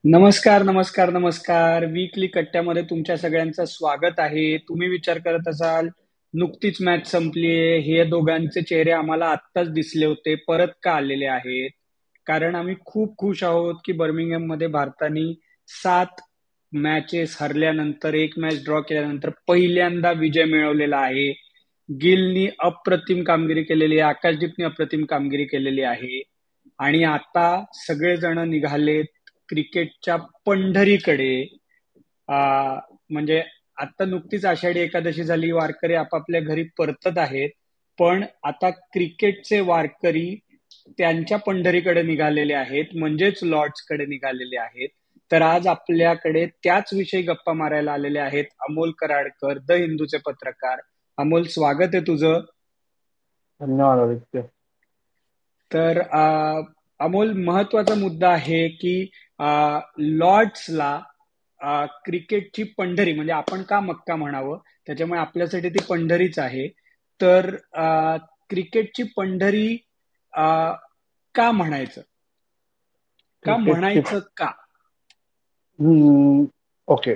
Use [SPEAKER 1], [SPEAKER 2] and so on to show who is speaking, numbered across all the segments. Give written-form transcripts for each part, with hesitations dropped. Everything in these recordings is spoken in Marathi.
[SPEAKER 1] नमस्कार, नमस्कार, नमस्कार. वीकली कट्ट्यामध्ये तुमच्या सगळ्यांचं स्वागत आहे. तुम्ही विचार करत असाल, नुकतीच मॅच संपलीये, हे दोघांचे चेहरे आम्हाला आत्ताच दिसले होते, परत का आलेले आहेत? कारण आम्ही खूप खुश आहोत की बर्मिंगहॅममध्ये भारताने 7 मॅचेस हरल्यानंतर, एक मॅच ड्रॉ केल्यानंतर पहिल्यांदा विजय मिळवलेला आहे. गिलनी अप्रतिम कामगिरी केलेली आहे, आकाशदीपने अप्रतिम कामगिरी केलेली आहे. आणि आता सगळेजण निघालेत क्रिकेटच्या पंढरीकडे. आ, म्हणजे आता नुकतीच आषाढी एकादशी झाली, वारकरी आपापल्या घरी परतत आहेत. पण आता क्रिकेटचे वारकरी त्यांच्या पंढरीकडे निघालेले आहेत, म्हणजेच लॉर्ड्सकडे निघालेले आहेत. तर आज आपल्याकडे त्याच विषयी गप्पा मारायला आलेले आहेत अमोल कराडकर, द हिंदूचे पत्रकार. अमोल, स्वागत आहे तुझं.
[SPEAKER 2] धन्यवाद आदित्य.
[SPEAKER 1] तर अमोल, महत्वाचा मुद्दा आहे की लॉर्ड्सला क्रिकेटची पंढरी, म्हणजे आपण का मक्का म्हणावं, त्याच्यामुळे आपल्यासाठी ती पंढरीच आहे. तर क्रिकेटची पंढरी अ, का म्हणायचं, का
[SPEAKER 2] क्रिकेटची
[SPEAKER 1] म्हणायचं का?
[SPEAKER 2] ओके.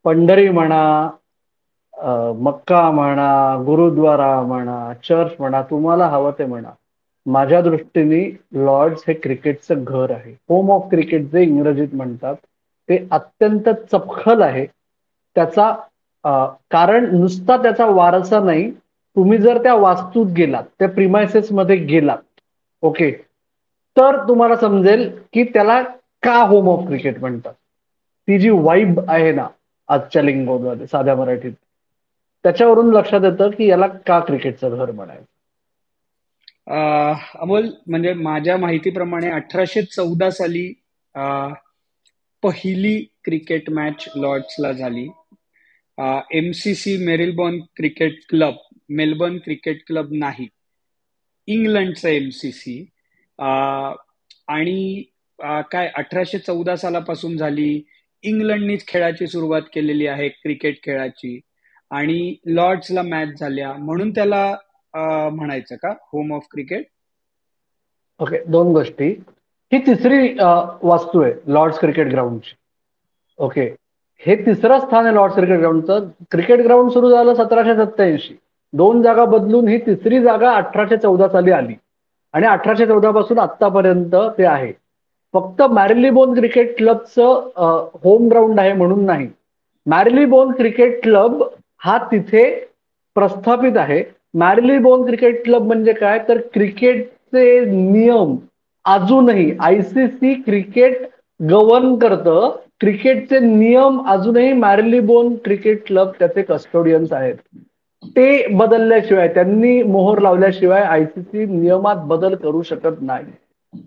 [SPEAKER 2] पंढरी म्हणा, मक्का म्हणा, गुरुद्वारा म्हणा, चर्च म्हणा, तुम्हाला हवं ते म्हणा. माझ्या दृष्टीने लॉर्ड्स हे क्रिकेटचं घर आहे. होम ऑफ क्रिकेट जे इंग्रजीत म्हणतात, ते अत्यंत चपखल आहे. त्याचा कारण नुसता त्याचा वारसा नाही. तुम्ही जर त्या वास्तूत गेलात, त्या प्रिमायसेस मध्ये गेलात, ओके, तर तुम्हाला समजेल की त्याला का होम ऑफ क्रिकेट म्हणतात. ती जी वाईब आहे ना आजच्या लिंगोमध्ये, साध्या मराठीत, त्याच्यावरून लक्षात येतं की याला का क्रिकेटचं घर म्हणायचं.
[SPEAKER 1] अमोल, म्हणजे माझ्या माहितीप्रमाणे 1814 साली पहिली क्रिकेट मॅच लॉर्ड्सला झाली. M C C Marylebone cricket club, Melbourne cricket club नाही, इंग्लंडचं एमसीसी. आणि काय 1814 सालापासून झाली. इंग्लंडनीच खेळाची सुरुवात केलेली आहे, क्रिकेट खेळाची. आणि लॉर्ड्सला मॅच झाल्या म्हणून त्याला म्हणायचं का होम ऑफ क्रिकेट?
[SPEAKER 2] ओके, दोन गोष्टी. ही तिसरी वास्तू आहे लॉर्ड्स क्रिकेट ग्राउंडची. ओके, हे तिसरं स्थान आहे लॉर्ड्स क्रिकेट ग्राउंडचं. क्रिकेट ग्राउंड सुरू झालं 1787. दोन जागा बदलून ही तिसरी जागा 1814 साली आली आणि 1814 पासून आतापर्यंत ते आहे. फक्त मॅरिलीबोन क्रिकेट क्लबचं होम ग्राउंड आहे म्हणून नाही. मॅरिलीबोन क्रिकेट क्लब हा तिथे प्रस्थापित आहे. मॅरिलीबोन क्रिकेट क्लब म्हणजे काय, तर क्रिकेटचे नियम अजूनही आयसीसी क्रिकेट गव्हर्न करतं. क्रिकेटचे नियम अजूनही मॅरिलीबोन क्रिकेट क्लब त्याचे कस्टोडियन्स आहेत. ते बदलल्याशिवाय, त्यांनी मोहर लावल्याशिवाय आयसीसी नियमात बदल करू शकत नाही.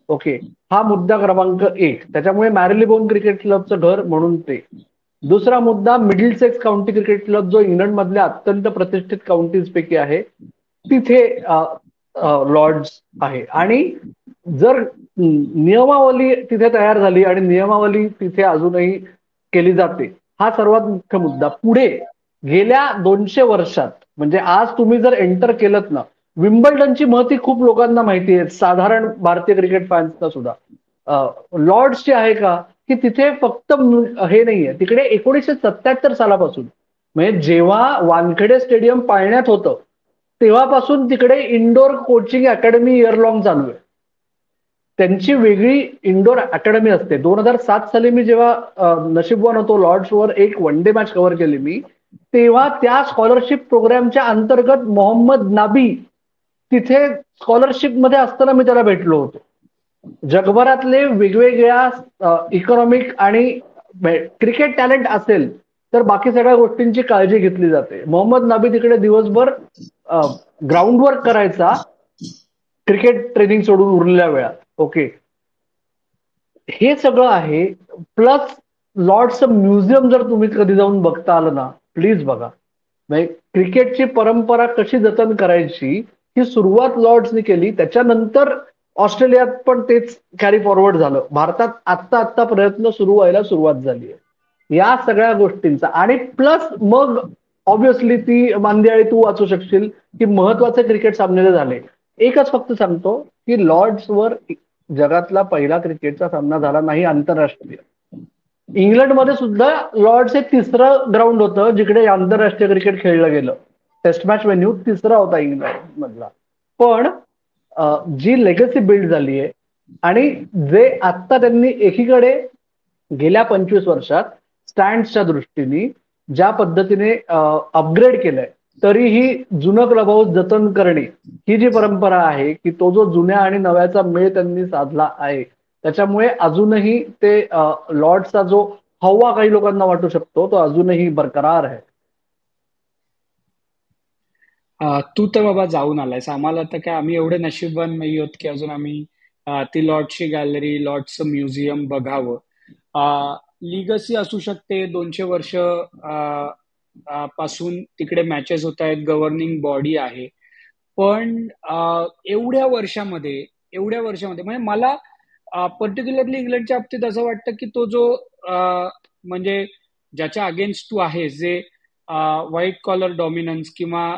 [SPEAKER 2] ओके, हा मुद्दा क्रमांक एक. त्याच्यामुळे मॅरिलीबोन क्रिकेट क्लबचं घर म्हणून ते. दुसरा मुद्दा, मिडलसेक्स काउंटी क्रिकेट क्लब, जो इंग्लंड मधल्या अत्यंत प्रतिष्ठित काउंटीज पैकी आहे, तिथे लॉर्ड्स आहे. आणि जर नियमावली तिथे तयार झाली आणि नियमावली तिथे अजूनही केली जाते, हा सर्वात मुख्य मुद्दा. पुढे गेल्या 200 वर्षात, म्हणजे आज तुम्ही जर एंटर केलं ना, विम्बल्डनची महती खूप लोकांना माहिती आहे, साधारण भारतीय क्रिकेट फॅन्सना सुद्धा. लॉर्ड्सची आहे का, की तिथे फक्त हे नाहीये, तिकडे 1977 सालापासून, म्हणजे जेव्हा वानखेडे स्टेडियम पाळण्यात होतं तेव्हापासून तिकडे indoor coaching academy year long चालू आहे. त्यांची वेगळी इंडोर अकॅडमी असते. 2007 साली मी जेव्हा नशीबवान होतो, लॉर्ड्सवर एक वन डे मॅच कव्हर केली मी, तेव्हा त्या स्कॉलरशिप प्रोग्रामच्या अंतर्गत मोहम्मद नाबी तिथे स्कॉलरशिप मध्ये असताना मी त्याला भेटलो होतो. जगभरातले वेगवेगळ्या इकॉनॉमिक आणि क्रिकेट टॅलेंट असेल तर बाकी सगळ्या गोष्टींची काळजी घेतली जाते. मोहम्मद नाबी तिकडे दिवसभर ग्राउंड वर्क करायचा, क्रिकेट ट्रेनिंग सोडून उरलेल्या वेळात. ओके, हे सगळं आहे. प्लस लॉर्ड्सचं म्युझियम जर तुम्ही कधी जाऊन बघता आलं ना, प्लीज बघा. म्हणजे क्रिकेटची परंपरा कशी जतन करायची ही सुरुवात लॉर्ड्सने केली. त्याच्यानंतर ऑस्ट्रेलियात पण तेच कॅरी फॉरवर्ड झालं. भारतात आत्ता आत्ता प्रयत्न सुरू व्हायला सुरुवात झाली आहे या सगळ्या गोष्टींचा. आणि प्लस मग ऑब्व्हियसली ती मांदियाळी तू वाचू शकशील की महत्वाचे क्रिकेट सामने झाले. एकच फक्त सांगतो की लॉर्ड्सवर जगातला पहिला क्रिकेटचा सामना झाला नाही आंतरराष्ट्रीय. इंग्लंडमध्ये सुद्धा लॉर्ड्स हे तिसरं ग्राउंड होतं जिकडे आंतरराष्ट्रीय क्रिकेट खेळलं गेलं. टेस्ट मॅच व्हेन्यू तिसरा होता इंग्लंड मधला. पण जी लेगसी बिल्ड झाली आहे आणि जे आत्ता त्यांनी एकीकडे गेल्या 25 वर्षात स्टँड्सच्या दृष्टीने ज्या पद्धतीने अपग्रेड केलंय, तरीही जुनं क्लब हाऊस जतन करणे ही जी परंपरा आहे की तो जो जुन्या आणि नव्याचा मेळ त्यांनी साधला आहे, त्याच्यामुळे अजूनही ते लॉर्ड्सचा जो हवा काही लोकांना वाटू शकतो तो अजूनही बरकरार आहे.
[SPEAKER 1] तू तर बाबा जाऊन आलायस. आम्हाला तर काय, आम्ही एवढे नशीबवान नाही आहोत की अजून आम्ही ती लॉर्डची गॅलरी, लॉर्डचं म्युझियम बघावं. लिगसी असू शकते, 200 वर्ष पासून तिकडे मॅचेस होत आहेत, गव्हर्निंग बॉडी आहे. पण एवढ्या वर्षामध्ये म्हणजे मला पर्टिक्युलरली इंग्लंडच्या बाबतीत असं वाटतं की तो जो म्हणजे ज्याच्या अगेन्स्ट तू आहे, जे व्हाईट कॉलर डॉमिनन्स किंवा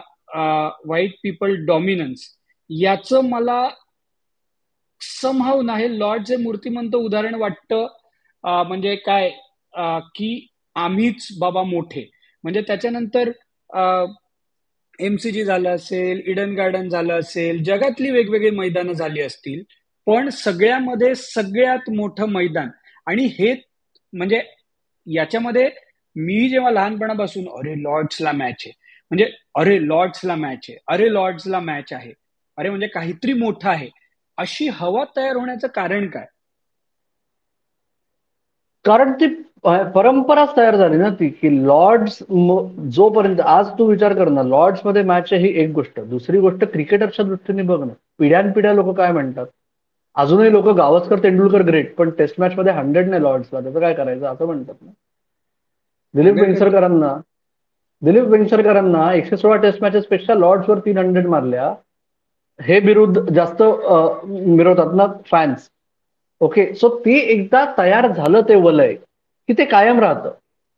[SPEAKER 1] व्हाईट पीपल डॉमिनन्स, याचं मला समहाव नाही लॉर्डचे मूर्तिमंत उदाहरण वाटतं. म्हणजे काय, की आम्हीच बाबा मोठे. म्हणजे त्याच्यानंतर एमसीजी झालं असेल, इडन गार्डन झालं असेल, जगातली वेगवेगळी मैदानं झाली असतील, पण सगळ्यामध्ये सगळ्यात मोठं मैदान. आणि हे म्हणजे याच्यामध्ये मी जेव्हा लहानपणापासून अरे लॉर्ड्सला मॅच आहे, म्हणजे अरे लॉर्ड्सला मॅच आहे, अरे लॉर्ड्सला मॅच आहे, अरे म्हणजे काहीतरी मोठं आहे, अशी हवा तयार होण्याचं कारण काय?
[SPEAKER 2] कारण ती परंपराच तयार झाली ना ती की लॉर्ड्स जोपर्यंत आज तू विचार कर ना, लॉर्ड्स मध्ये मॅच आहे ही एक गोष्ट. दुसरी गोष्ट क्रिकेटरच्या दृष्टीने बघ ना, पिढ्यानपिढ्या लोक काय म्हणतात. अजूनही लोक गावस्कर तेंडुलकर ग्रेट, पण टेस्ट मॅच मध्ये 100 नाही लॉर्ड्सला, त्याचं काय करायचं असं म्हणतात ना. दिलीप
[SPEAKER 1] अगर
[SPEAKER 2] वेंगसरकरांना दिलीप वेंगसरकरांना 116 टेस्ट मॅचेस पेक्षा लॉर्ड्सवर 300 मारल्या, हे विरुद्ध जास्त मिरवतात ना फॅन्स. ओके, सो ती एकदा तयार झालं ते वलय की ते कायम राहतं.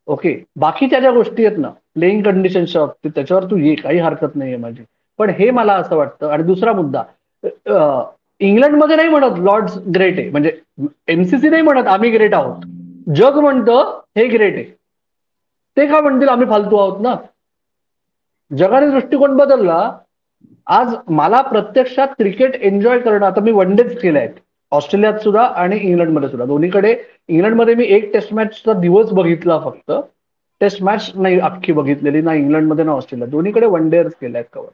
[SPEAKER 2] ओके, बाकीच्या ज्या गोष्टी आहेत ना प्लेइंग कंडिशनच्या बाबतीत त्याच्यावर तू ये, काही हरकत नाहीये माझी. पण हे मला असं वाटतं. आणि दुसरा मुद्दा, इंग्लंडमध्ये नाही म्हणत लॉर्ड्स ग्रेट आहे, म्हणजे एमसीसी नाही म्हणत आम्ही ग्रेट आहोत, जग म्हणतं हे ग्रेट आहे. ते का म्हणतील आम्ही फालतू आहोत ना. जगाने दृष्टिकोन बदलला. आज मला प्रत्यक्षात क्रिकेट एन्जॉय करणं, आता मी वन डेच केले आहेत ऑस्ट्रेलियात सुद्धा आणि इंग्लंडमध्ये सुद्धा, दोन्हीकडे. इंग्लंडमध्ये मी एक टेस्ट मॅचचा दिवस बघितला फक्त, टेस्ट मॅच नाही अख्खी बघितलेली ना इंग्लंडमध्ये ना ऑस्ट्रेलिया, दोन्हीकडे वन डेच केले आहेत कव्हर.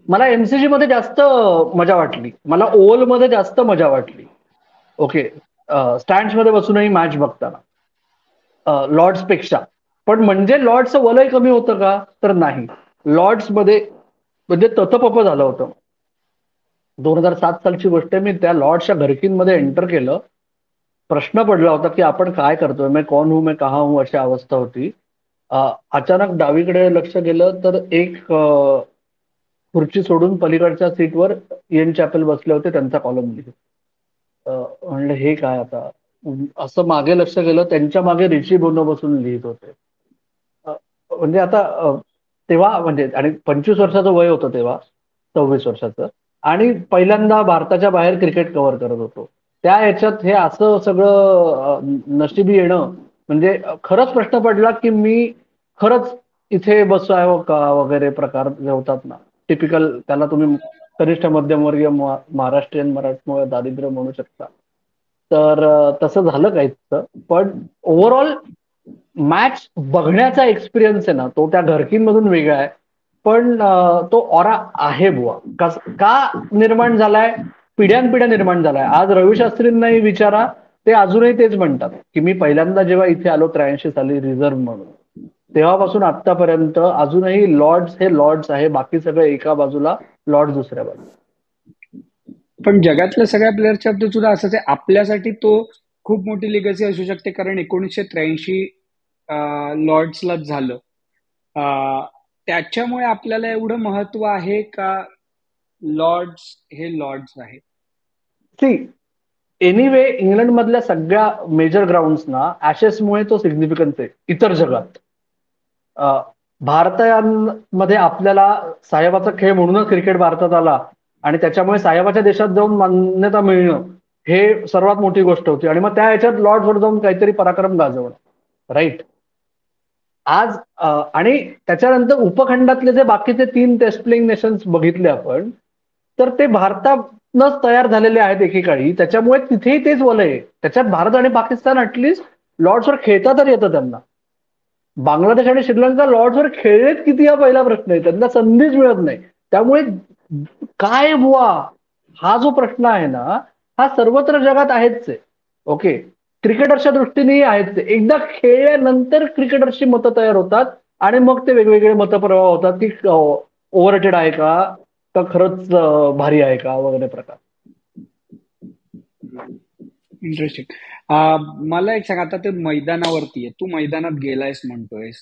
[SPEAKER 2] मला एमसीजी मध्ये जास्त मजा वाटली, मला ओव्हल मध्ये जास्त मजा वाटली. ओके, स्टँड्स मध्ये बसूनही मॅच बघताना लॉर्ड्स पेक्षा. पण म्हणजे लॉर्ड्सचं वलय कमी होतं का, तर नाही. लॉर्ड्स मध्ये म्हणजे ततपप झालं होतं. 2007 सालची गोष्ट आहे, मी त्या लॉर्ड्सच्या घरकींमध्ये एंटर केलं. प्रश्न पडला होता की आपण काय करतोय, मैं कौन हूं, मैं कहा हूं, अशी अवस्था होती. अचानक डावीकडे लक्ष गेलं तर एक खुर्ची सोडून पलीकडच्या सीटवर इयन चॅपेल बसले होते, त्यांचा कॉलम लिहित. म्हणलं हे काय आता. असं मागे लक्ष गेलं, त्यांच्या मागे रिची बोनो बसून लिहित होते. अ, म्हणजे आता तेव्हा म्हणजे, आणि 25 वर्षाचं वय होतं तेव्हा, 26 वर्षाचं. आणि पहिल्यांदा भारताच्या बाहेर क्रिकेट कव्हर करत होतो. त्या ह्याच्यात हे असं सगळं नशिबी येणं, म्हणजे खरंच प्रश्न पडला की मी खरंच इथे बसावं का वगैरे प्रकार जे होतात ना, टिपिकल, त्याला तुम्ही कनिष्ठ मध्यमवर्गीय महाराष्ट्रीयन मराठमोळं दारिद्र्य म्हणू शकता. तर तसं झालं काहीच. पण ओव्हरऑल मॅच बघण्याचा एक्सपिरियन्स आहे ना, तो त्या घरकींमधून वेगळा आहे. पण तो ऑरा आहे बुवा. का निर्माण झालाय, पिढ्यानपिढ्या निर्माण झालाय. आज रवी शास्त्रींनाही विचारा, ते अजूनही तेच म्हणतात की मी पहिल्यांदा जेव्हा इथे आलो 83 साली रिझर्व्ह म्हणून, तेव्हापासून आतापर्यंत अजूनही लॉर्ड्स हे लॉर्ड्स आहे, बाकी सगळं एका बाजूला, लॉर्ड्स दुसऱ्या बाजूला.
[SPEAKER 1] पण जगातल्या सगळ्या प्लेअरच्या बाबतीत सुद्धा असंच आहे. आपल्यासाठी तो खूप मोठी लिगसी असू शकते, कारण 1983 लॉर्ड्सलाच झालं. त्याच्यामुळे आपल्याला एवढं महत्व आहे का लॉर्ड्स हे लॉर्ड्स आहे?
[SPEAKER 2] सी, एनिवे इंग्लंड मधल्या सगळ्या मेजर ग्राउंड्सना ऍशेसमुळे तो सिग्निफिकन्स आहे इतर जगात. भारतामध्ये आपल्याला साहेबाचा खेळ म्हणूनच क्रिकेट भारतात आला आणि त्याच्यामुळे साहेबाच्या देशात जाऊन मान्यता मिळणं हे सर्वात मोठी गोष्ट होती. आणि मग त्या ह्याच्यात लॉर्ड्सवर जाऊन काहीतरी पराक्रम गाजवणं, राईट. आज आणि त्याच्यानंतर उपखंडातले जे बाकीचे 3 टेस्ट प्लेइंग नेशन्स बघितले आपण, तर ते भारतातनच तयार झालेले आहेत एकेकाळी. त्याच्यामुळे तिथेही तेच वलय आहे. त्याच्यात भारत आणि पाकिस्तान ऍटलिस्ट लॉर्ड्सवर खेळता तर येतं त्यांना. बांगलादेश आणि श्रीलंका लॉर्ड्सवर खेळलेत किती हा पहिला प्रश्न आहे. त्यांना संधीच मिळत नाही. त्यामुळे काय बुवा हा जो प्रश्न आहे ना, हा सर्वत्र जगात आहेच आहे. ओके, क्रिकेटर्सच्या दृष्टीनेही आहेच. एकदा खेळल्यानंतर क्रिकेटर्सची मतं तयार होतात आणि मग ते वेगवेगळे मतप्रवाह होतात की ओव्हररेटेड आहे का खरंच भारी आहे का वगैरे प्रकार.
[SPEAKER 1] इंटरेस्टिंग. मला एक सांग, आता ते मैदानावरती आहे, तू मैदानात गेलायस म्हणतोयस,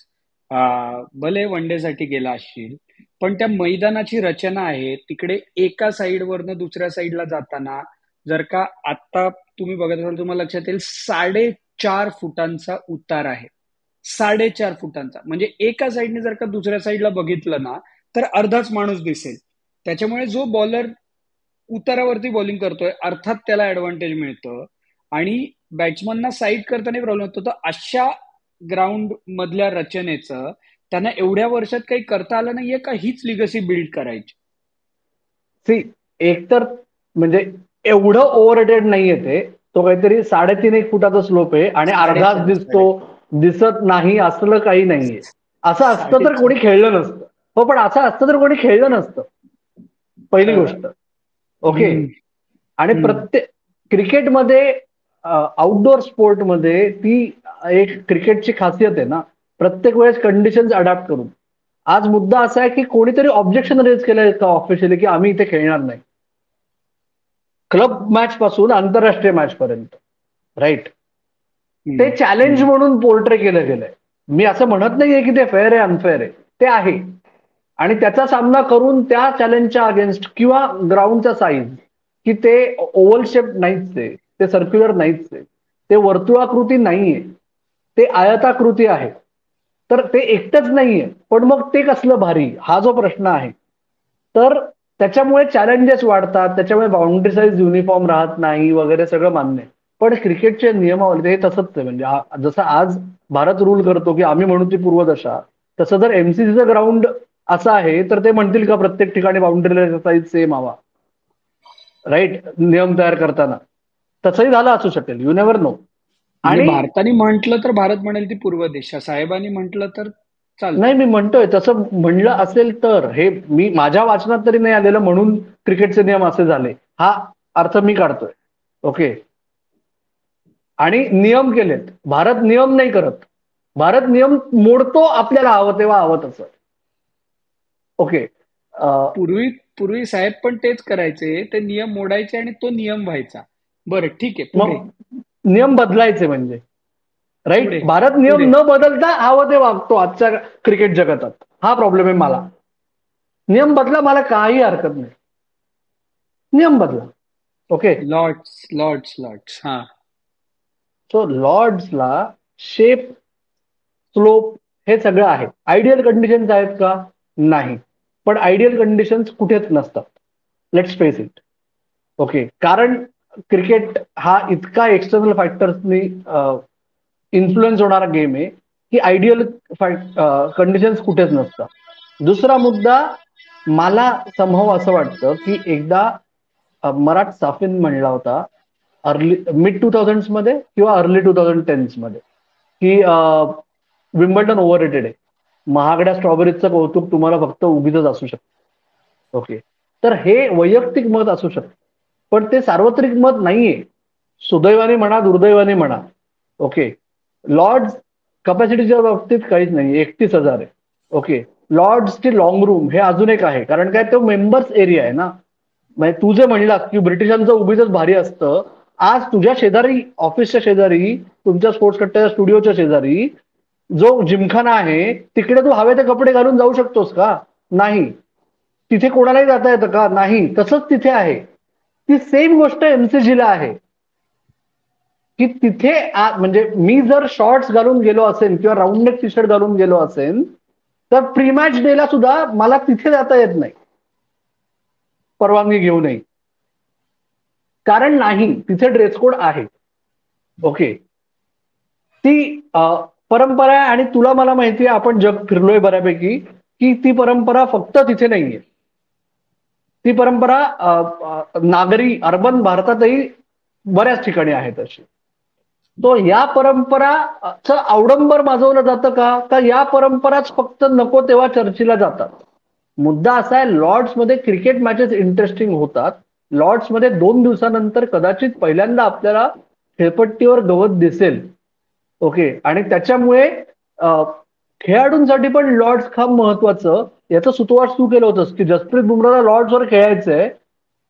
[SPEAKER 1] भले वन डे साठी गेला असशील, पण त्या मैदानाची रचना आहे तिकडे एका साईडवरनं दुसऱ्या साईडला जाताना, जर का आता तुम्ही बघत असाल तुम्हाला लक्षात येईल 4.5 फुटांचा उतार आहे. 4.5 फुटांचा म्हणजे एका साईडने जर का दुसऱ्या साईडला बघितलं ना तर अर्धाच माणूस दिसेल. त्याच्यामुळे जो बॉलर उतारावरती बॉलिंग करतोय अर्थात त्याला ऍडव्हान्टेज मिळतं आणि बॅट्समनना साईड करताना प्रॉब्लेम होतो. तर अशा ग्राउंड मधल्या रचनेचं त्यांना एवढ्या वर्षात काही करता आलं नाहीये का हीच लिगसी बिल्ड करायची?
[SPEAKER 2] सी, एकतर म्हणजे एवढं ओव्हररेटेड नाहीये ते. तो काहीतरी 3.5-1 फुटाचा स्लोप आहे आणि अर्धाच
[SPEAKER 1] 4.5
[SPEAKER 2] दिसतो, दिसत नाही असलं काही नाहीये. असं असतं तर
[SPEAKER 1] 4.5.
[SPEAKER 2] कोणी खेळलं नसतं. हो, पण असं असतं तर कोणी खेळलं नसतं, पहिली गोष्ट. ओके.
[SPEAKER 1] हम्म,
[SPEAKER 2] आणि
[SPEAKER 1] हम्म.
[SPEAKER 2] प्रत्येक क्रिकेटमध्ये, आउटडोअर स्पोर्टमध्ये ती एक क्रिकेटची खासियत आहे ना, प्रत्येक वेळेस कंडिशन्स अडॅप्ट करून. आज मुद्दा असा आहे की कोणीतरी ऑब्जेक्शन रेज केलंय का ऑफिशियली की आम्ही इथे खेळणार नाही, क्लब मॅच पासून आंतरराष्ट्रीय मॅच पर्यंत, राईट. ते चॅलेंज
[SPEAKER 1] हम्म.
[SPEAKER 2] म्हणून पोर्ट्रे केलं गेलंय. मी असं म्हणत नाहीये की ते फेअर आहे अनफेअर आहे, ते आहे. आणि त्याचा सामना करून त्या चॅलेंजच्या अगेन्स्ट किंवा ग्राउंडचा साईज की ते ओव्हल शेप नाहीच आहे, ते सर्क्युलर नाहीच आहे, ते वर्तुळाकृती नाहीये, ते आयताकृती आहे. तर ते एकटंच नाहीये, पण मग ते कसलं भारी हा जो प्रश्न आहे. तर त्याच्यामुळे चॅलेंजेस वाढतात, त्याच्यामुळे बाउंड्री साईज युनिफॉर्म राहत नाही वगैरे सगळं मान्य आहे. पण क्रिकेटचे नियमावली हे तसंच आहे. म्हणजे जसं आज भारत रूल करतो की आम्ही म्हणू ती पूर्वदशा, तसं जर एमसीसीचं ग्राउंड असं आहे तर ते म्हणतील का प्रत्येक ठिकाणी बाउंड्री साईज सेम हवा, राईट, नियम तयार करताना. तसंही झालं असू शकेल, यू नेव्हर नो.
[SPEAKER 1] म्हणजे
[SPEAKER 2] आणि
[SPEAKER 1] भारताने म्हटलं तर भारत म्हणेल ती पूर्व दिशा, साहेबांनी म्हटलं तर
[SPEAKER 2] नाही,
[SPEAKER 1] चालतं.
[SPEAKER 2] मी म्हणतोय तसं म्हणलं असेल तर, हे मी माझ्या वाचनात तरी नाही आलेलं म्हणून क्रिकेटचे नियम असे झाले हा अर्थ मी काढतोय. ओके. आणि नियम केलेत, भारत नियम नाही करत. भारत नियम मोडतो आपल्याला हवं तेव्हा हवं तसं. ओके.
[SPEAKER 1] पूर्वी पूर्वी साहेब पण तेच करायचे, ते नियम मोडायचे आणि तो नियम व्हायचा. बरं ठीक आहे, पुढे
[SPEAKER 2] मग नियम बदलायचे म्हणजे, राईट.
[SPEAKER 1] पुढे
[SPEAKER 2] भारत नियम
[SPEAKER 1] पुढे
[SPEAKER 2] न बदलता हवं ते वागतो आजच्या क्रिकेट जगतात. हा प्रॉब्लेम आहे मला. नियम बदला, मला काही हरकत नाही, नियम बदला. ओके.
[SPEAKER 1] लॉर्ड्स लॉर्ड्स लॉर्ड्स हा.
[SPEAKER 2] सो लॉर्ड्सला शेप, स्लोप हे सगळं आहे. आयडियल कंडिशन्स आहेत का? नाही. पण आयडियल कंडिशन्स कुठेच नसतात, लेट्स फेस इट. ओके. कारण क्रिकेट हा इतका एक्सटर्नल फॅक्टर्सनी इन्फ्लुएन्स होणारा गेम आहे की आयडियल कंडिशन्स कुठेच नसतात. दुसरा मुद्दा, मला संभव असं वाटतं की एकदा मराठ साफिन म्हणला होता मिड 2000s मध्ये किंवा अर्ली 2010s मध्ये की विम्बल्डन ओव्हररेटेड आहे, महागड्या स्ट्रॉबेरीजचं कौतुक तुम्हाला फक्त उगीच असू शकतं. ओके. तर हे वैयक्तिक मत असू शकतं, पण ते सार्वत्रिक मत नाहीये. सुदैवाने म्हणा, दुर्दैवाने म्हणा. ओके. लॉर्ड्स कपॅसिटीच्या बाबतीत काहीच नाही, 31,000 आहे. ओके. लॉर्ड्सची लॉंग रूम हे अजून एक आहे, कारण काय तो मेंबर्स एरिया आहे ना. म्हणजे तू जे म्हणलास की ब्रिटिशांचं उगीच भारी असतं, आज तुझ्या शेजारी, ऑफिसच्या शेजारी, तुमच्या स्पोर्ट्स कट्ट्याच्या स्टुडिओच्या शेजारी जो जिमखाना आहे तिकडे तू हवे ते कपडे घालून जाऊ शकतोस का? नाही. तिथे कोणालाही जाता येतं का? नाही. तसंच तिथे आहे. ती सेम गोष्ट एमसीजीला आहे की तिथे म्हणजे मी जर शॉर्ट्स घालून गेलो असेल किंवा राऊंड नेक टी शर्ट घालून गेलो असेल तर प्री मॅच डेला सुद्धा मला तिथे जाता येत नाही. परवानगी घेऊ नये. कारण नाही, तिथे ड्रेस कोड आहे. ओके, ती परंपरा आहे आणि तुला मला माहिती आहे, आपण जग फिरलोय बऱ्यापैकी, की ती परंपरा फक्त तिथे नाहीये. ती परंपरा नागरी अर्बन भारतातही बऱ्याच ठिकाणी आहे तशी. तो या परंपराचं अवडंबर माजवलं जातं का या परंपराच फक्त नको तेव्हा चर्चेला जातात? मुद्दा असा आहे, लॉर्ड्समध्ये क्रिकेट मॅचेस इंटरेस्टिंग होतात. लॉर्ड्समध्ये 2 दिवसानंतर कदाचित पहिल्यांदा आपल्याला खेळपट्टीवर गवत दिसेल. ओके, आणि त्याच्यामुळे खेळाडूंसाठी पण लॉर्ड्स खूप महत्वाचं. याचं सुतोवाच तू केलं होतंस की जसप्रीत बुमराला लॉर्ड्सवर खेळायचंय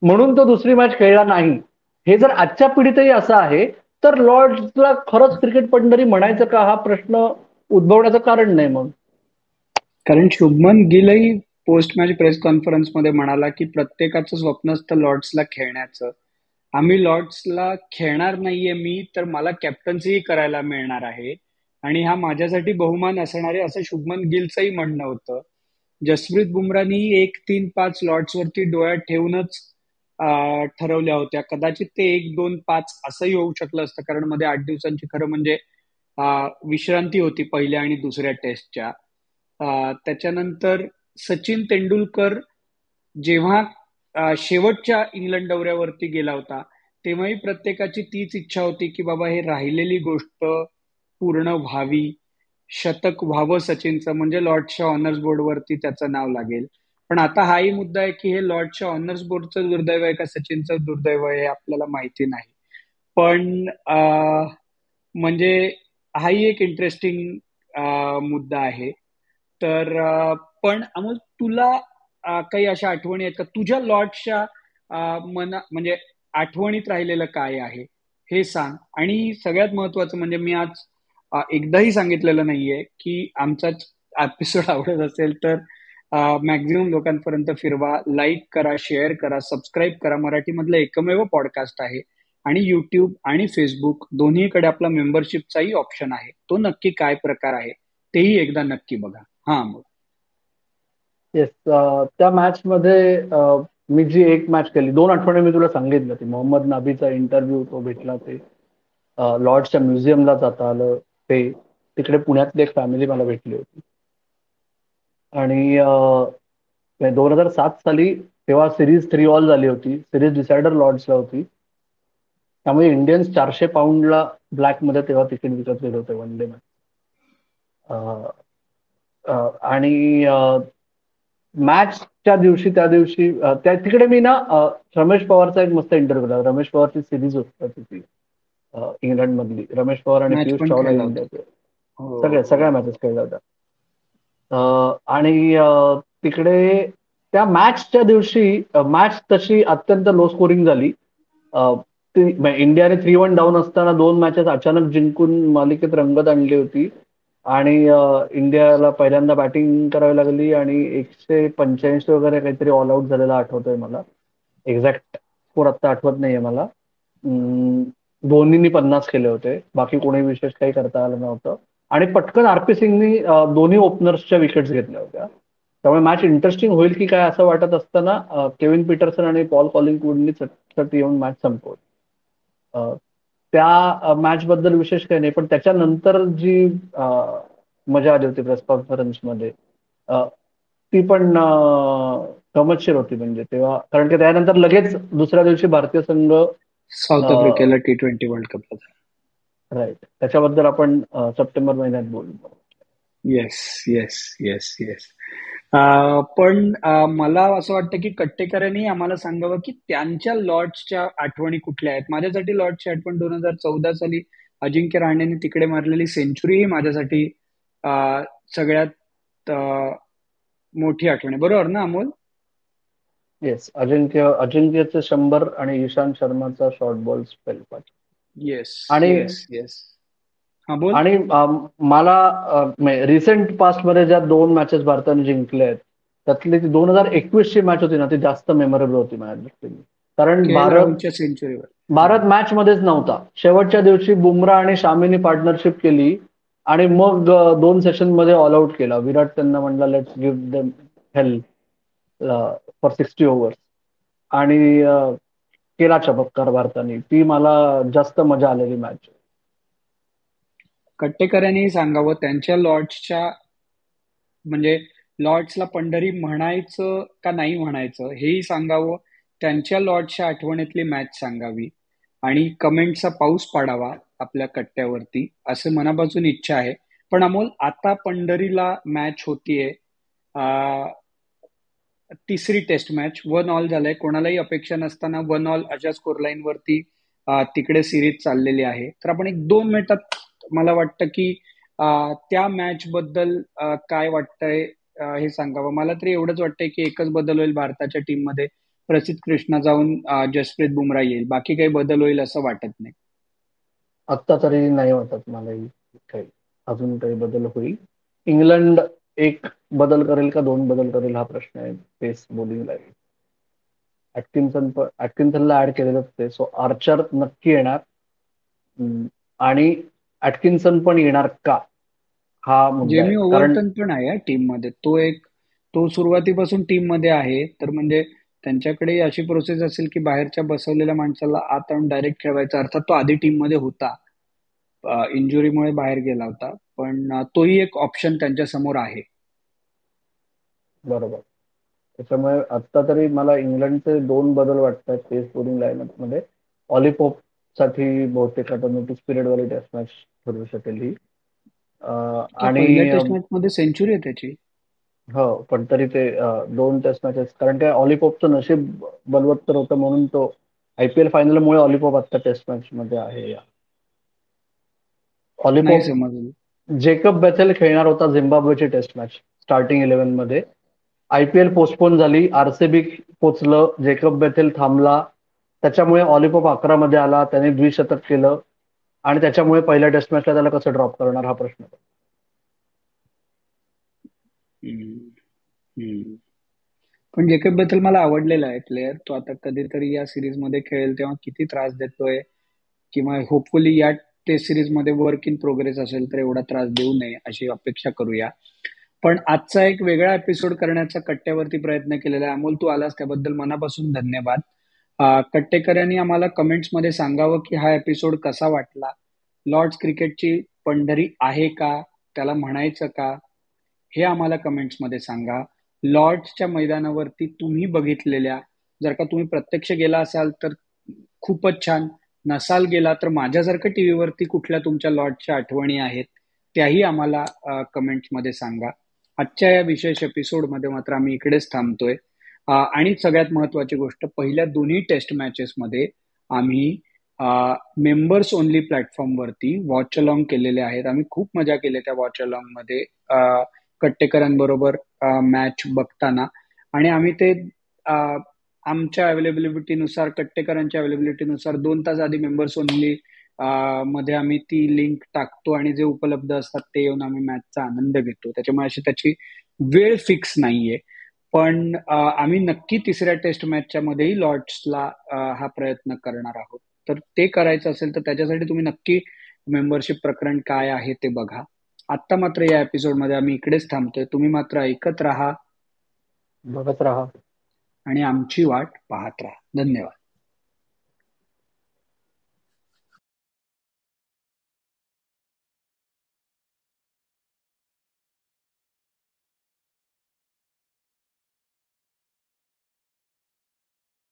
[SPEAKER 2] म्हणून तो दुसरी मॅच खेळला नाही. हे जर आजच्या पिढीतही असं आहे तर लॉर्ड्सला खरंच क्रिकेट पंढरी म्हणायचं का, हा प्रश्न उद्भवण्याचं कारण नाही. मग
[SPEAKER 1] कारण शुभमन गिलही पोस्ट मॅच प्रेस कॉन्फरन्समध्ये म्हणाला की प्रत्येकाचं स्वप्न असतं लॉर्ड्सला खेळण्याचं. आम्ही लॉर्ड्सला खेळणार नाहीये मी, तर मला कॅप्टन्सीही करायला मिळणार आहे आणि हा माझ्यासाठी बहुमान असणार आहे, असं शुभमन गिलचंही म्हणणं होतं. जसप्रीत बुमरानी 1-3-5 लॉर्ड्सवरती डोळ्यात ठेवूनच ठरवल्या होत्या. कदाचित ते 1-2-5 असंही होऊ शकलं असतं, कारण मध्ये 8 दिवसांची खरं म्हणजे विश्रांती होती पहिल्या आणि दुसऱ्या टेस्टच्या. त्याच्यानंतर सचिन तेंडुलकर जेव्हा शेवटच्या इंग्लंड दौऱ्यावरती गेला होता, तेव्हाही प्रत्येकाची तीच इच्छा होती की बाबा हे राहिलेली गोष्ट पूर्ण व्हावी, शतक व्हावं सचिनचं, म्हणजे लॉर्ड्सच्या ऑनर्स बोर्डवरती त्याचं नाव लागेल. पण आता हाही मुद्दा आहे की हे लॉर्ड्सच्या ऑनर्स बोर्डचं दुर्दैव आहे का सचिनचं दुर्दैव आहे हे आपल्याला माहिती नाही. पण म्हणजे हाही एक इंटरेस्टिंग मुद्दा आहे. तर पण अमोल, तुला काही अशा आठवणी आहेत का तुझ्या लॉर्ड्सच्या मना म्हणजे आठवणीत राहिलेलं काय आहे हे सांग. आणि सगळ्यात महत्वाचं म्हणजे मी आज एकदाही सांगितलेलं नाहीये की आमचा एपिसोड आवडत असेल तर मॅक्झिमम लोकांपर्यंत फिरवा, लाईक करा, शेअर करा, सबस्क्राईब करा. मराठीमधलं एकमेव पॉडकास्ट आहे आणि युट्यूब आणि फेसबुक दोन्हीकडे आपला मेंबरशिपचाही ऑप्शन आहे. तो नक्की काय प्रकार आहे तेही एकदा नक्की बघा. हा मग
[SPEAKER 2] येस, त्या मॅच मध्ये मी जी एक मॅच केली 2 आठवडे मी तुला सांगितलं, ती मोहम्मद नाबीचा इंटरव्ह्यू तो भेटला, ते लॉर्ड्सच्या म्युझियमला जाता आलं, ते तिकडे पुण्यातली एक फॅमिली मला भेटली होती. आणि 2007 साली तेव्हा सिरीज 3-3 झाली होती. सिरीज डिसायडर लॉर्ड्सला होती. त्यामुळे इंडियन्स 400 पाऊंडला ब्लॅकमध्ये तेव्हा तिकीट विकत गेले होते वन डे मॅच. आणि मॅचच्या दिवशी त्या दिवशी त्या तिकडे मी ना रमेश पवारचा एक मस्त इंटरव्ह्यू झाला. रमेश पवारची सिरीज होती ती इंग्लंड मधली. रमेश पवार आणि
[SPEAKER 1] मॅच
[SPEAKER 2] पियुष
[SPEAKER 1] पण
[SPEAKER 2] चावला
[SPEAKER 1] खेळला होता.
[SPEAKER 2] इंडियाचे
[SPEAKER 1] हो
[SPEAKER 2] सगळ्या
[SPEAKER 1] हो.
[SPEAKER 2] मॅचेस खेळल्या होत्या. आणि तिकडे त्या मॅचच्या दिवशी मॅच तशी अत्यंत लो स्कोरिंग झाली. इंडियाने 3-1 डाऊन असताना 2 मॅचेस अचानक जिंकून मालिकेत रंगत आणली होती. आणि इंडियाला पहिल्यांदा बॅटिंग करावी लागली आणि 185 वगैरे काहीतरी ऑल आउट झालेला आठवतोय मला. एक्झॅक्ट स्कोर आत्ता आठवत नाहीये मला. धोनीनी 50 केले होते, बाकी कोणी विशेष काही करता आलं नव्हतं. आणि पटकन आरपी सिंगनी दोन्ही ओपनर्सच्या विकेट्स घेतल्या होत्या. त्यामुळे मॅच इंटरेस्टिंग होईल की काय असं वाटत असताना केविन पीटरसन आणि पॉल कॉलिंगवुडनी चटचट येऊन मॅच संपवली. त्या मॅच बद्दल विशेष काही नाही, पण त्याच्यानंतर जी मजा आली होती प्रेस कॉन्फरन्समध्ये ती पण गमतशीर होती. म्हणजे तेव्हा, कारण की त्यानंतर लगेच दुसऱ्या दिवशी भारतीय संघ
[SPEAKER 1] साऊथ आफ्रिकेला T20 वर्ल्ड कपला.
[SPEAKER 2] राईट, त्याच्याबद्दल आपण सप्टेंबर महिन्यात बोलू.
[SPEAKER 1] Yes yes yes yes. पण मला असं वाटतं की कट्टेकरांनी आम्हाला सांगावं की त्यांच्या लॉर्ड्सच्या आठवणी कुठल्या आहेत. माझ्यासाठी लॉर्ड्सची आठवण 2014 साली अजिंक्य रहाणेने तिकडे मारलेली सेंचुरी ही माझ्यासाठी सगळ्यात मोठी आठवण आहे. बरोबर ना अमोल?
[SPEAKER 2] येस, अजिंक्यचे 100 आणि इशांत शर्माचा शॉर्ट बॉल स्पेल पण.
[SPEAKER 1] येस
[SPEAKER 2] आणि
[SPEAKER 1] येस येस. हा बोल.
[SPEAKER 2] आणि मला रिसेंट पास्ट मध्ये ज्या 2 मॅचेस भारताने जिंकल्या आहेत त्यातली ती 2021 ची मॅच होती ना, ती जास्त मेमोरेबल होती माझ्या दृष्टीने. कारण
[SPEAKER 1] के एल राहुलच्या सेंचुरीवर.
[SPEAKER 2] भारत मॅच मध्येच नव्हता. शेवटच्या दिवशी बुमरा आणि शामीने पार्टनरशिप केली आणि मग 2 सेशन मध्ये ऑल आउट केला. विराट त्यांना म्हणला let's give them help for 60 overs. आणि केला चमत्कार भारताने. ती मला जास्त मजा आलेली मॅच.
[SPEAKER 1] कट्टेकरांनी सांगावं त्यांच्या लॉर्ड्सच्या, म्हणजे लॉर्ड्सला पंढरी म्हणायचं का नाही म्हणायचं हेही सांगावं. त्यांच्या लॉर्ड्सच्या आठवणीतली मॅच सांगावी आणि कमेंटचा पाऊस पाडावा आपल्या कट्ट्यावरती, असं मनापासून इच्छा आहे. पण अमोल, आता पंढरीला मॅच होतीये, तिसरी टेस्ट मॅच 1-1 झालंय. कोणालाही अपेक्षा नसताना 1-1 अशा स्कोर लाईन वरती तिकडे सिरीज चाललेली आहे. तर आपण एक 2 मिनिटात, मला वाटतं की त्या मॅच बद्दल काय वाटतंय हे सांगावं. मला तरी एवढंच वाटतंय की एकच बदल होईल भारताच्या टीम मध्ये, प्रसिद्ध कृष्णा जाऊन जसप्रीत बुमराह येईल. बाकी काही बदल होईल असं वाटत नाही.
[SPEAKER 2] आत्ता तरी नाही वाटत मलाही काही अजून काही बदल होईल. इंग्लंड एक बदल करेल का दोन बदल करेल हा प्रश्न आहे पेस बॉलिंगला. ऍटकिन्सनला ऍड केलेलंच ते, सो आर्चर नक्की येणार. आणि ऍटकिन्सन पण येणार का हा मुद्दा आहे.
[SPEAKER 1] जेमी
[SPEAKER 2] कारण
[SPEAKER 1] ओव्हर्टन पण आहे टीम मध्ये. तो सुरुवातीपासून टीम मध्ये आहे. तर म्हणजे त्यांच्याकडे अशी प्रोसेस असेल की बाहेरच्या बसवलेल्या माणसाला आत आणून डायरेक्ट खेळवायचा. अर्थात तो आधी टीम मध्ये होता, इंजुरीमुळे बाहेर गेला होता, पण तोही एक ऑप्शन त्यांच्या समोर आहे.
[SPEAKER 2] बरोबर. त्याच्यामुळे आता तरी मला इंग्लंडचे दोन बदल वाटतात पेस बॉलिंग लाईनअप मध्ये. ऑलिपोप साठी बहुतेक आता नोटीस पिरियड वाली टेस्ट मॅच ठरू शकेल ही.
[SPEAKER 1] त्या पहिल्या
[SPEAKER 2] आणि
[SPEAKER 1] टेस्ट मॅच मध्ये सेंचुरी आहे त्याची.
[SPEAKER 2] हो, पण तरी ते दोन टेस्ट मॅचेस, कारण काय ऑलिपोपचं नशीब बलवत्तर होतं म्हणून तो IPL फायनलमुळे ऑलिपोप आता टेस्ट मॅच मध्ये आहे.
[SPEAKER 1] नाही
[SPEAKER 2] ऑलिपोप
[SPEAKER 1] समजलं.
[SPEAKER 2] जेकब बेथेल खेळणार होता झिम्बाब्वेची टेस्ट मॅच स्टार्टिंग 11 मध्ये. IPL पोस्टपोन झाली, RCB पोचलं, जेकब बेथेल थांबला. त्याच्यामुळे ऑलिपोप 11 मध्ये आला, त्याने द्विशतक केलं आणि त्याच्यामुळे पहिल्या टेस्ट मॅचला त्याला कसं ड्रॉप करणार हा प्रश्न.
[SPEAKER 1] हम्म. हम्म. पण जेकब बेथल मला आवडलेला आहे प्लेयर. तो आता कधीतरी या सिरीज मध्ये खेळेल तेव्हा किती त्रास देतोय, किंवा होपफुली या टेस्ट सिरीज मध्ये वर्क इन प्रोग्रेस असेल तर एवढा त्रास देऊ नये अशी अपेक्षा करूया. पण आजचा एक वेगळा एपिसोड करण्याचा कट्ट्यावरती प्रयत्न केलेला आहे. अमोल, तू आलास त्याबद्दल मनापासून धन्यवाद. कट्टेकर यांनी आम्हाला कमेंट्स मध्ये सांगावं की हा एपिसोड कसा वाटला. लॉर्ड्स क्रिकेटची पंढरी आहे का, त्याला म्हणायचं का, हे आम्हाला कमेंट्स मध्ये सांगा. लॉर्ड्सच्या मैदानावरती तुम्ही बघितलेल्या, जर का तुम्ही प्रत्यक्ष गेला असाल तर खूपच छान, नसाल गेला तर माझ्यासारखं टीव्हीवरती कुठल्या तुमच्या लॉर्ड्सच्या आठवणी आहेत त्याही आम्हाला कमेंट्स मध्ये सांगा. आजच्या या विशेष एपिसोडमध्ये मात्र आम्ही इकडेच थांबतोय. आणि सगळ्यात महत्वाची गोष्ट, पहिल्या दोन्ही टेस्ट मॅचेस मध्ये आम्ही मेंबर्स ओनली प्लॅटफॉर्म वरती वॉच अलॉंग केलेले आहेत. आम्ही खूप मजा केली त्या वॉच अलॉंग मध्ये कट्टेकरांबरोबर मॅच बघताना. आणि आम्ही ते आमच्या अवेलेबिलिटीनुसार, कट्टेकरांच्या अवेलेबिलिटीनुसार 2 तास आधी मेंबर्स ओनली मध्ये आम्ही ती लिंक टाकतो आणि जे उपलब्ध असतात ते येऊन आम्ही मॅचचा आनंद घेतो. त्याच्यामुळे अशी त्याची वेळ फिक्स नाहीये. पण आम्ही नक्की तिसऱ्या टेस्ट मॅचच्या मध्येही लॉर्ड्सला हा प्रयत्न करणार आहोत. तर ते करायचं असेल तर त्याच्यासाठी तुम्ही नक्की मेंबरशिप प्रकरण काय आहे ते बघा. आत्ता मात्र या एपिसोडमध्ये आम्ही इकडेच थांबतोय. तुम्ही मात्र ऐकत राहा
[SPEAKER 2] बघत राहा.
[SPEAKER 1] आणि आमची वाट पाहत राहा. धन्यवाद.